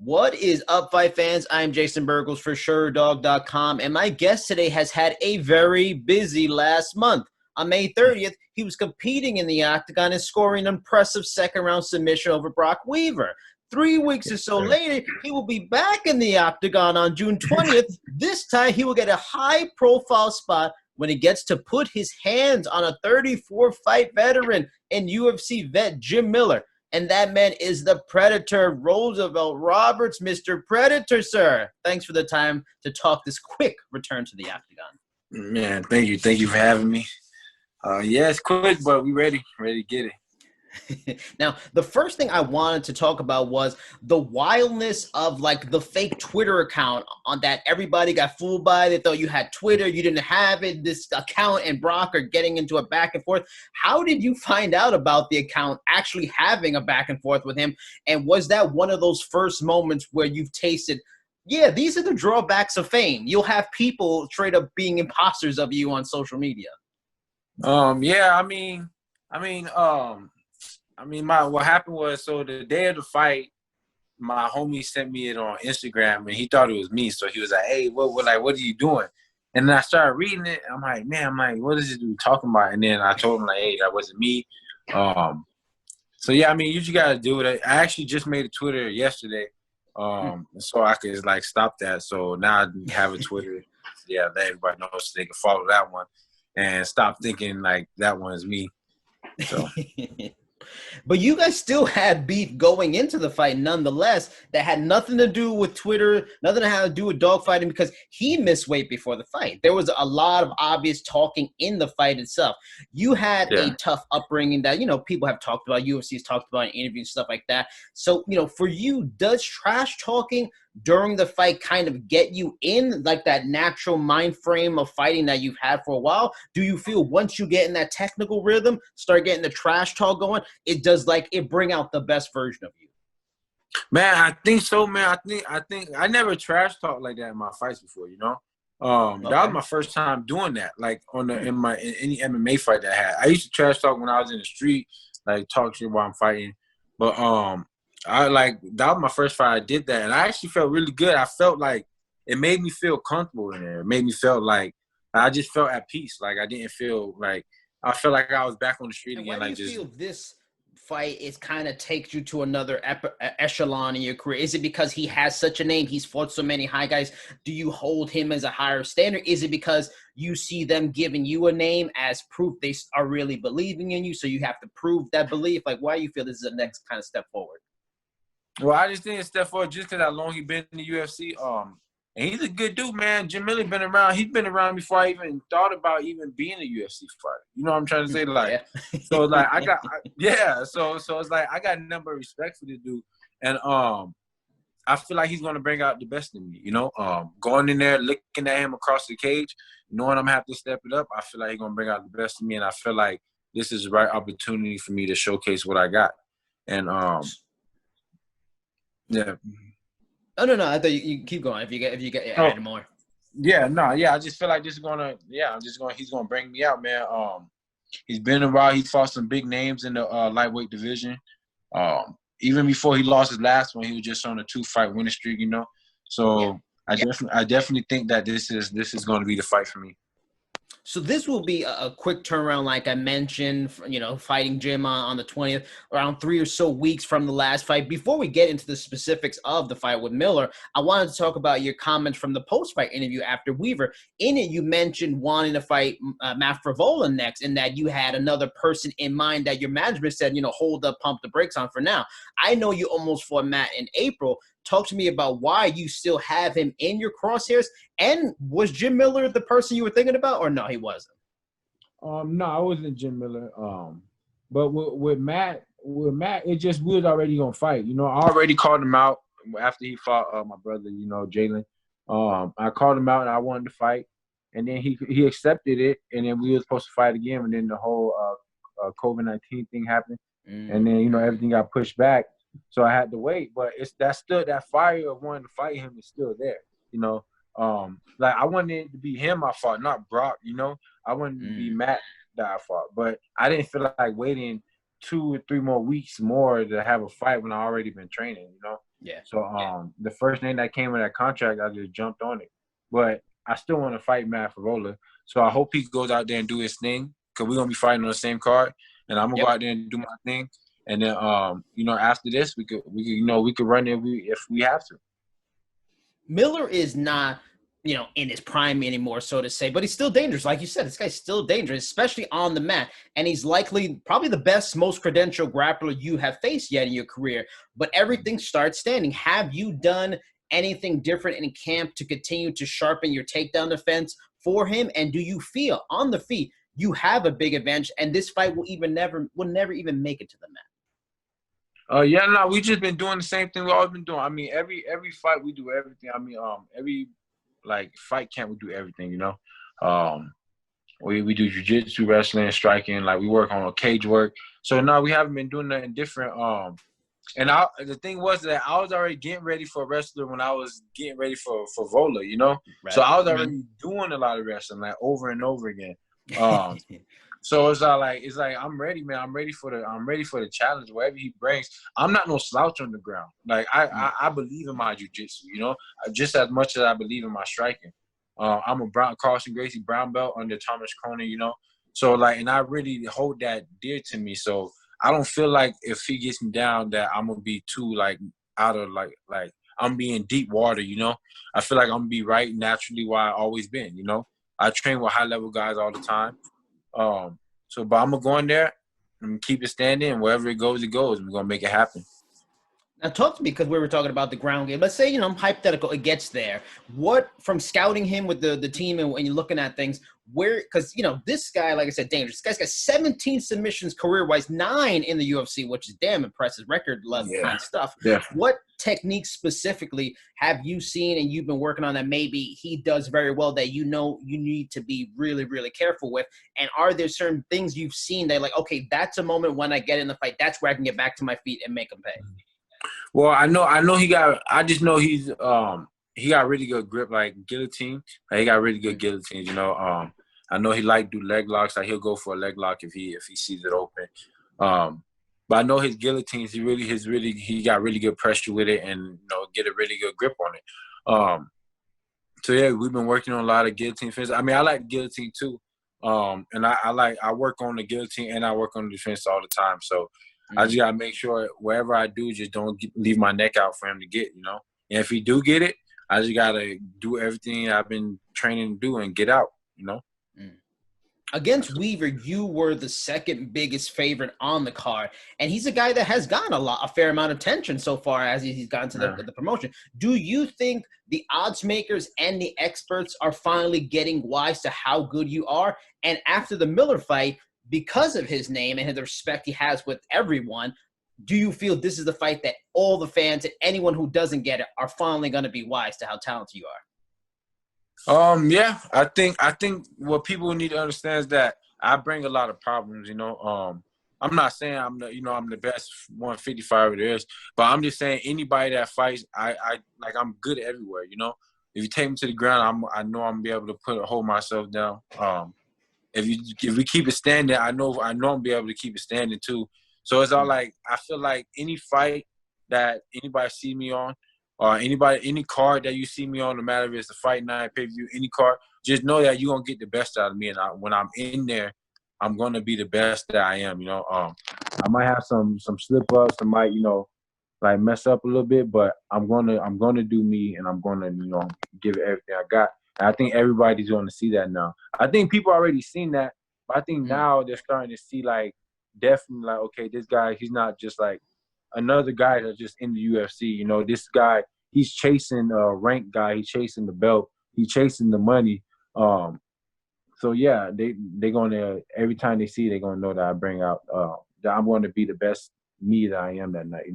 What is up, fight fans? I'm Jason BURGOS for Sherdog.com, and my guest today has had a very busy last month. On May 30th, he was competing in the octagon and scoring an impressive second-round submission over Brok Weaver. 3 weeks or so later, he will be back in the octagon on June 20th. This time, he will get a high-profile spot when he gets to put his hands on a 34-fight veteran and UFC vet Jim Miller. And that man is the Predator, Roosevelt Roberts, Mr. Predator, sir. Thanks for the time to talk this quick return to the octagon. Man, thank you. Thank you for having me. Yeah, it's quick, but we ready to get it. Now, the first thing I wanted to talk about was the wildness of like the fake Twitter account on that everybody got fooled by. They thought you had Twitter, you didn't have it. This account and Brok are getting into a back and forth. How did you find out about the account actually having a back and forth with him? And was that one of those first moments where you've tasted, yeah, these are the drawbacks of fame? You'll have people straight up being imposters of you on social media. What happened was, so the day of the fight, my homie sent me it on Instagram, and he thought it was me. So he was like, "Hey, what are you doing?" And then I started reading it. I'm like, what is this dude talking about? And then I told him like, "Hey, that wasn't me." So yeah, I mean, you just gotta do it. I actually just made a Twitter yesterday, so I could like stop that. So now I have a Twitter, yeah, that everybody knows, so they can follow that one and stop thinking like that one is me. So. But you guys still had beef going into the fight nonetheless that had nothing to do with Twitter, nothing to do with dogfighting, because he missed weight before the fight. There was a lot of obvious talking in the fight itself. You had a tough upbringing that, people have talked about, UFC's talked about in interviews, stuff like that. So, for you, does trash talking during the fight kind of get you in like that natural mind frame of fighting that you've had for a while? Do you feel once you get in that technical rhythm, start getting the trash talk going, it does like it bring out the best version of you? Man, I think so, man. I think I never trash talked like that in my fights before, That was my first time doing that, like in any MMA fight that I had. I used to trash talk when I was in the street, like talk shit while I'm fighting. But that was my first fight. I did that, and I actually felt really good. I felt like it made me feel comfortable in there. It made me feel like I just felt at peace. Like I didn't feel like I felt like I was back on the street again. Why do you feel this fight is kind of takes you to another echelon in your career? Is it because he has such a name? He's fought so many high guys. Do you hold him as a higher standard? Is it because you see them giving you a name as proof they are really believing in you, so you have to prove that belief? Like, why do you feel this is the next kind of step forward? Well, I just didn't step forward just because how long he's been in the UFC. And he's a good dude, man. Jim Miller been around. He's been around before I even thought about even being a UFC fighter. You know what I'm trying to say? Like, so like So it's like I got a number of respect for this dude, and I feel like he's gonna bring out the best in me. Going in there, looking at him across the cage, knowing I'm gonna have to step it up. I feel like he's gonna bring out the best in me, and I feel like this is the right opportunity for me to showcase what I got. And yeah. Oh, no. I thought you keep going. If you get add more. Yeah, no, yeah. I just feel like this is gonna. Yeah, he's gonna bring me out, man. He's been around. He's fought some big names in the lightweight division. Even before he lost his last one, he was just on a 2-fight winning streak. So I definitely think that this is going to be the fight for me. So this will be a quick turnaround, like I mentioned, fighting Jim on the 20th, around 3 or so weeks from the last fight. Before we get into the specifics of the fight with Miller, I wanted to talk about your comments from the post-fight interview after Weaver. In it, you mentioned wanting to fight Matt Frevola next, and that you had another person in mind that your management said, hold up, pump the brakes on for now. I know you almost fought Matt in April. Talk to me about why you still have him in your crosshairs. And was Jim Miller the person you were thinking about, or no, he wasn't? No, I wasn't Jim Miller. But with Matt, it just we was already gonna fight. I already called him out after he fought my brother, Jalen. I called him out and I wanted to fight, and then he accepted it, and then we were supposed to fight again, and then the whole COVID-19 thing happened, and then everything got pushed back. So I had to wait, but that fire of wanting to fight him is still there, Like I wanted it to be him I fought, not Brok, I wanted it to be Matt that I fought, but I didn't feel like waiting 2 or 3 more weeks more to have a fight when I already been training, Yeah. So the first name that came in that contract, I just jumped on it. But I still want to fight Matt Favola. So I hope he goes out there and do his thing, because we're gonna be fighting on the same card, and I'm gonna go out there and do my thing. And then after this we could run it if we have to. Miller is not, in his prime anymore, so to say, but he's still dangerous. Like you said, this guy's still dangerous, especially on the mat. And he's probably the best, most credentialed grappler you have faced yet in your career. But everything starts standing. Have you done anything different in camp to continue to sharpen your takedown defense for him? And do you feel on the feet you have a big advantage, and this fight will never even make it to the mat? We just been doing the same thing we always been doing. I mean, every fight we do everything. I mean, every fight camp we do everything. We do jiu-jitsu, wrestling, striking. Like, we work on cage work. So no, we haven't been doing nothing different. And the thing was that I was already getting ready for a wrestler when I was getting ready for Vola. Right. So I was already doing a lot of wrestling, like, over and over again. So it's like I'm ready, man. I'm ready for the challenge, whatever he brings. I'm not no slouch on the ground. Like, I believe in my jiu-jitsu, just as much as I believe in my striking. I'm a Carlson Gracie brown belt under Thomas Cronin, So, and I really hold that dear to me. So I don't feel like if he gets me down that I'm gonna be too out of I'm being deep water, I feel like I'm gonna be right naturally where I always been, I train with high level guys all the time. But I'm gonna go in there and keep it standing, and wherever it goes, we're gonna make it happen. Now, talk to me, because we were talking about the ground game. Let's say, hypothetical, it gets there. What, from scouting him with the team and when you're looking at things, because, this guy, like I said, dangerous. This guy's got 17 submissions career-wise, 9 in the UFC, which is damn impressive, record level kind of stuff. Yeah. What techniques specifically have you seen and you've been working on that maybe he does very well that you need to be really, really careful with? And are there certain things you've seen that, okay, that's a moment when I get in the fight, that's where I can get back to my feet and make him pay? Well, I know I just know he got really good grip, like guillotine. He got really good guillotines, I know he do leg locks. He'll go for a leg lock if he sees it open. But I know his guillotines, he got really good pressure with it, and get a really good grip on it. So yeah, we've been working on a lot of guillotine defense. I mean, I like guillotine too. And I work on the guillotine and I work on the defense all the time. So I just gotta make sure wherever I do, just don't leave my neck out for him to get, And if he do get it, I just gotta do everything I've been training to do and get out, Against Weaver, you were the second biggest favorite on the card, and he's a guy that has gotten a fair amount of attention so far as he's gotten to the promotion. Do you think the odds makers and the experts are finally getting wise to how good you are? And after the Miller fight, because of his name and the respect he has with everyone, do you feel this is the fight that all the fans and anyone who doesn't get it are finally going to be wise to how talented you are? Yeah, I think what people need to understand is that I bring a lot of problems, I'm not saying I'm the best 155 there is, but I'm just saying anybody that fights, I'm good everywhere, If you take me to the ground, I know I'm gonna be able to hold myself down. If we keep it standing, I know I'm gonna be able to keep it standing too. So it's all I feel like any fight that anybody see me on, or any card that you see me on, no matter if it's a fight night, pay-per-view, any card, just know that you're gonna get the best out of me. And when I'm in there, I'm gonna be the best that I am. I might have some slip ups, I might mess up a little bit, but I'm gonna do me, and I'm gonna give it everything I got. And I think everybody's going to see that now. I think people already seen that, but I think now they're starting to see definitely okay, this guy, he's not just another guy that's just in the UFC. This guy, he's chasing a rank guy, he's chasing the belt, he's chasing the money. So yeah, they're gonna, every time they see, they're gonna know that I bring out that I'm going to be the best me that I am that night.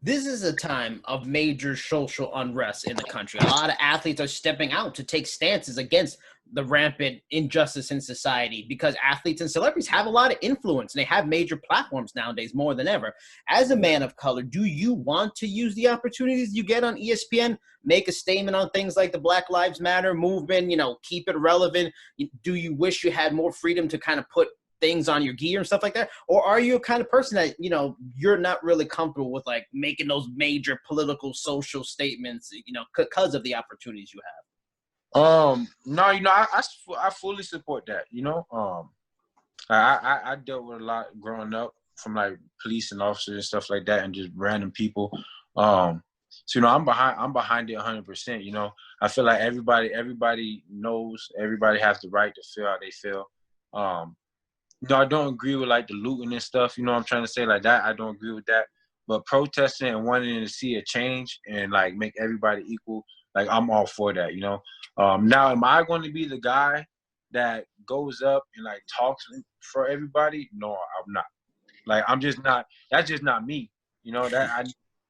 This is a time of major social unrest in the country. A lot of athletes are stepping out to take stances against the rampant injustice in society, because athletes and celebrities have a lot of influence and they have major platforms nowadays more than ever. As a man of color, do you want to use the opportunities you get on ESPN, make a statement on things like the Black Lives Matter movement, keep it relevant? Do you wish you had more freedom to kind of put things on your gear and stuff like that? Or are you a kind of person that, you know, you're not really comfortable with like making those major political, social statements, you know, because of the opportunities you have? No, you know, I fully support that, you know. I dealt with a lot growing up from like police and officers and stuff like that and just random people. So, you know, I'm behind it 100%, you know. I feel like everybody knows, everybody has the right to feel how they feel. No, I don't agree with like the looting and stuff, you know what I'm trying to say, like that. I don't agree with that. But protesting and wanting to see a change and like make everybody equal, like I'm all for that, you know. Now, am I going to be the guy that goes up and like talks for everybody? No, I'm not. Like I'm just not. That's just not me. You know that I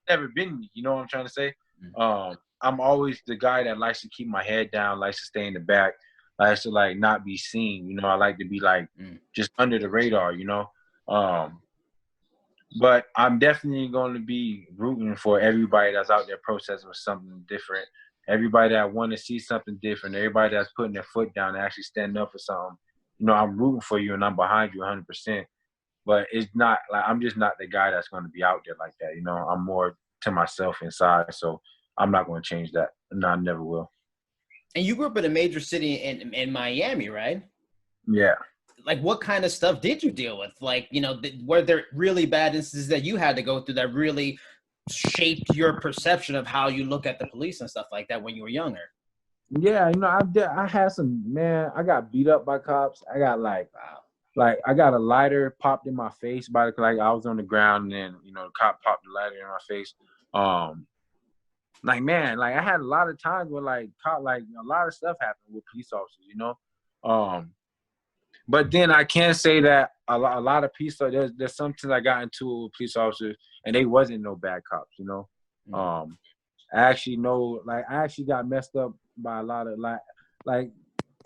never been me. You know what I'm trying to say? I'm always the guy that likes to keep my head down, likes to stay in the back, likes to like not be seen. You know, I like to be like just under the radar. You know, but I'm definitely going to be rooting for everybody that's out there protesting for something different. Everybody that want to see something different. Everybody that's putting their foot down and actually standing up for something. You know, I'm rooting for you and I'm behind you 100%. But it's not like I'm just not the guy that's going to be out there like that. You know, I'm more to myself inside. So I'm not going to change that. No, I never will. And you grew up in a major city in Miami, right? Yeah. Like, what kind of stuff did you deal with? Like, you know, were there really bad instances that you had to go through that really shaped your perception of how you look at the police and stuff like that when you were younger? Yeah, you know, I had some, man, I got beat up by cops. I got like I got a lighter popped in my face by like I was on the ground and then, you know, the cop popped the lighter in my face. Like, man, like I had a lot of times where like cop, like a lot of stuff happened with police officers, you know. But then I can say that a lot of police, there's something I got into with police officers and they wasn't no bad cops, you know. I actually know, like I actually got messed up by a lot of like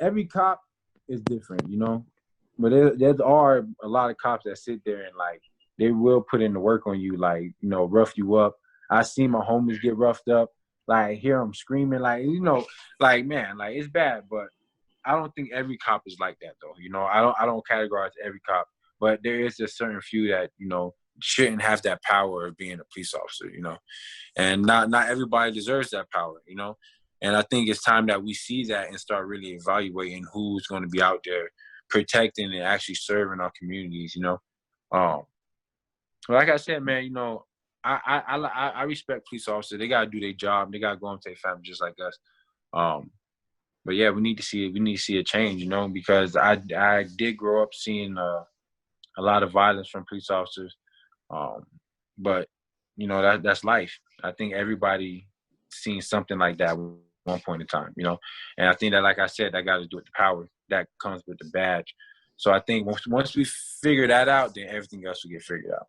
every cop is different, you know. But there are a lot of cops that sit there and like they will put in the work on you, like, you know, rough you up. I see my homies get roughed up, like hear them screaming, like, you know, like, man, like it's bad. But I don't think every cop is like that though. You know, I don't categorize every cop, but there is a certain few that, you know, shouldn't have that power of being a police officer, you know. And not everybody deserves that power, you know. And I think it's time that we see that and start really evaluating who's going to be out there protecting and actually serving our communities, you know. Like I said, man, you know, I respect police officers. They gotta do their job. They gotta go home to their family just like us. But yeah, we need to see a change, you know, because I did grow up seeing a lot of violence from police officers. But you know, that's life. I think everybody seen something like that at one point in time, you know. And I think that, like I said, that got to do with the power that comes with the badge. So I think once we figure that out, then everything else will get figured out.